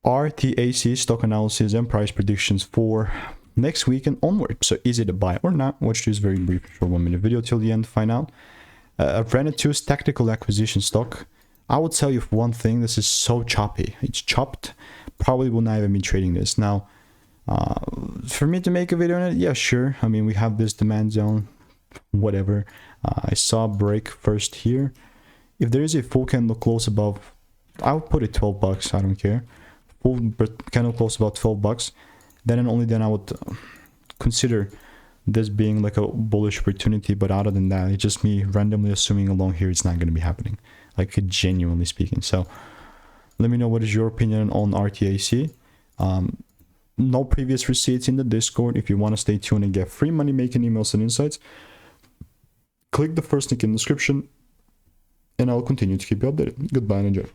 RTAC, stock analysis and price predictions for next week and onward. So is it a buy or not? Watch this very brief short 1-minute video till the end to find out. Renatus tactical acquisition stock. I will tell you one thing, this is so choppy. It's chopped. Probably will not even be trading this. Now, for me to make a video on it, yeah, sure. I mean, we have this demand zone, whatever. I saw a break first here. If there is a full candle close above, I'll put it 12 bucks. I don't care. Full candle close about 12 bucks. Then and only then I would consider this being like a bullish opportunity. But other than that, it's just me randomly assuming along here it's not going to be happening, like genuinely speaking. So let me know what is your opinion on RTAC. No previous receipts in the Discord. If you want to stay tuned and get free money making emails and insights, click the first link in the description and I'll continue to keep you updated. Goodbye and enjoy.